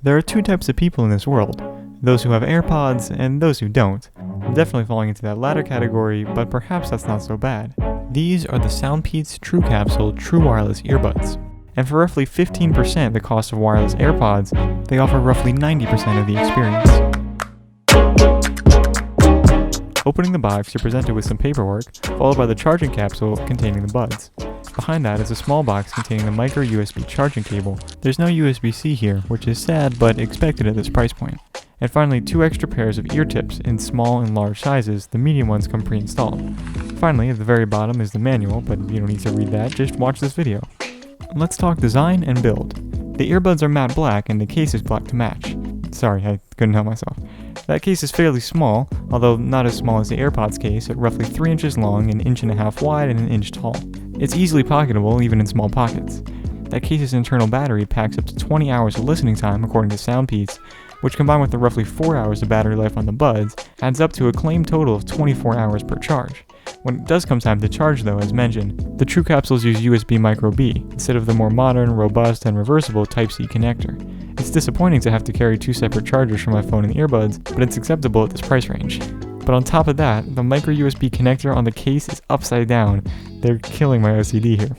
There are two types of people in this world, those who have Airpods and those who don't. I'm definitely falling into that latter category, but perhaps that's not so bad. These are the SoundPEATS TrueCapsule True Wireless Earbuds. And for roughly 15% the cost of wireless Airpods, they offer roughly 90% of the experience. Opening the box, you're presented with some paperwork, followed by the charging capsule containing the buds. Behind that is a small box containing the micro USB charging cable. There's no USB-C here, which is sad but expected at this price point. And finally, 2 extra pairs of ear tips in small and large sizes. The medium ones come pre-installed. Finally, at the very bottom is the manual, but you don't need to read that, just watch this video. Let's talk design and build. The earbuds are matte black and the case is black to match. Sorry, I couldn't help myself. That case is fairly small, although not as small as the Airpods case, at roughly 3 inches long, 1.5 inches wide, and 1 inch tall. It's easily pocketable, even in small pockets. That case's internal battery packs up to 20 hours of listening time, according to SoundPEATS, which combined with the roughly 4 hours of battery life on the buds, adds up to a claimed total of 24 hours per charge. When it does come time to charge though, as mentioned, the TrueCapsules use USB Micro B, instead of the more modern, robust, and reversible Type-C connector. It's disappointing to have to carry 2 separate chargers for my phone and earbuds, but it's acceptable at this price range. But on top of that, the micro USB connector on the case is upside down. They're killing my OCD here.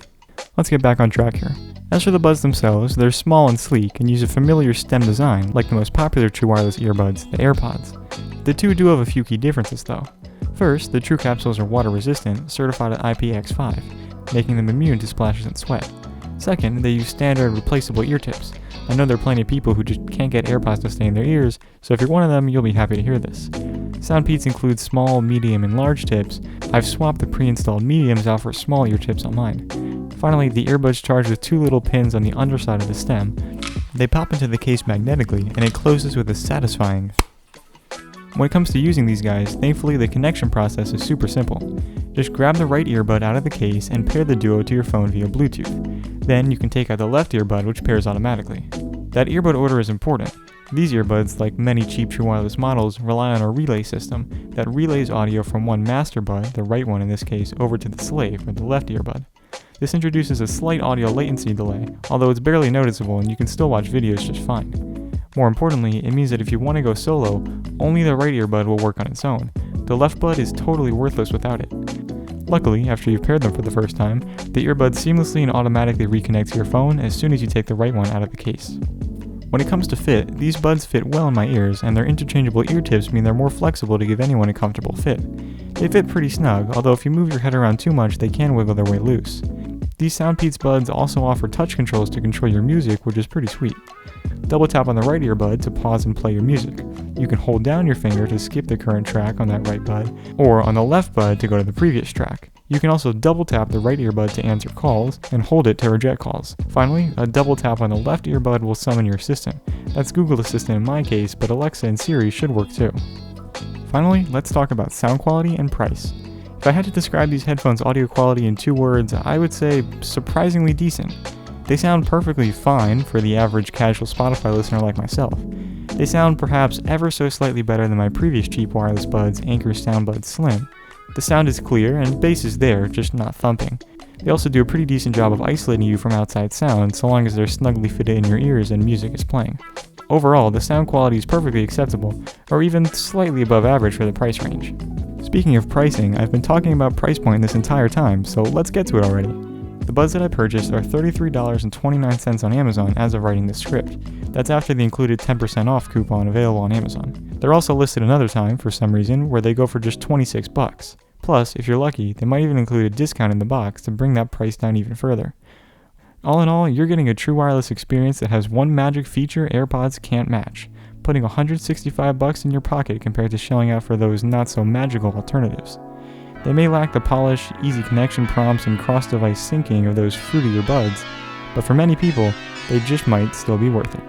Let's get back on track here. As for the buds themselves, they're small and sleek and use a familiar stem design, like the most popular true wireless earbuds, the Airpods. The two do have a few key differences though. First, the TrueCapsules are water resistant, certified at IPX5, making them immune to splashes and sweat. Second, they use standard replaceable ear tips. I know there are plenty of people who just can't get Airpods to stay in their ears, so if you're one of them, you'll be happy to hear this. SoundPEATS includes small, medium, and large tips. I've swapped the pre-installed mediums out for small ear tips on mine. Finally, the earbuds charge with 2 little pins on the underside of the stem. They pop into the case magnetically, and it closes with a satisfying. When it comes to using these guys, thankfully the connection process is super simple. Just grab the right earbud out of the case and pair the duo to your phone via Bluetooth. Then you can take out the left earbud, which pairs automatically. That earbud order is important. These earbuds, like many cheap true wireless models, rely on a relay system that relays audio from one master bud, the right one in this case, over to the slave, or the left earbud. This introduces a slight audio latency delay, although it's barely noticeable and you can still watch videos just fine. More importantly, it means that if you want to go solo, only the right earbud will work on its own. The left bud is totally worthless without it. Luckily, after you've paired them for the first time, the earbuds seamlessly and automatically reconnect to your phone as soon as you take the right one out of the case. When it comes to fit, these buds fit well in my ears, and their interchangeable ear tips mean they're more flexible to give anyone a comfortable fit. They fit pretty snug, although if you move your head around too much, they can wiggle their way loose. These SoundPEATS buds also offer touch controls to control your music, which is pretty sweet. Double tap on the right earbud to pause and play your music. You can hold down your finger to skip the current track on that right bud, or on the left bud to go to the previous track. You can also double tap the right earbud to answer calls, and hold it to reject calls. Finally, a double tap on the left earbud will summon your assistant. That's Google Assistant in my case, but Alexa and Siri should work too. Finally, let's talk about sound quality and price. If I had to describe these headphones' audio quality in 2 words, I would say surprisingly decent. They sound perfectly fine for the average casual Spotify listener like myself. They sound perhaps ever so slightly better than my previous cheap wireless buds, Anker SoundBuds Slim. The sound is clear and bass is there, just not thumping. They also do a pretty decent job of isolating you from outside sound, so long as they're snugly fitted in your ears and music is playing. Overall, the sound quality is perfectly acceptable, or even slightly above average for the price range. Speaking of pricing, I've been talking about price point this entire time, so let's get to it already. The buds that I purchased are $33.29 on Amazon as of writing this script. That's after the included 10% off coupon available on Amazon. They're also listed another time, for some reason, where they go for just $26. Plus, if you're lucky, they might even include a discount in the box to bring that price down even further. All in all, you're getting a true wireless experience that has one magic feature Airpods can't match, putting $165 in your pocket compared to shelling out for those not-so-magical alternatives. They may lack the polish, easy connection prompts, and cross-device syncing of those fruitier buds, but for many people, they just might still be worth it.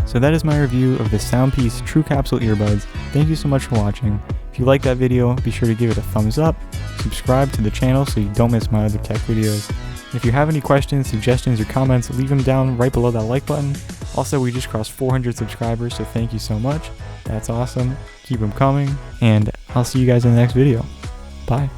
So that is my review of the SoundPEATS TrueCapsule earbuds. Thank you so much for watching. If you liked that video, be sure to give it a thumbs up, subscribe to the channel so you don't miss my other tech videos. If you have any questions, suggestions, or comments, leave them down right below that like button. Also, we just crossed 400 subscribers, so thank you so much. That's awesome. Keep them coming, and I'll see you guys in the next video. Bye.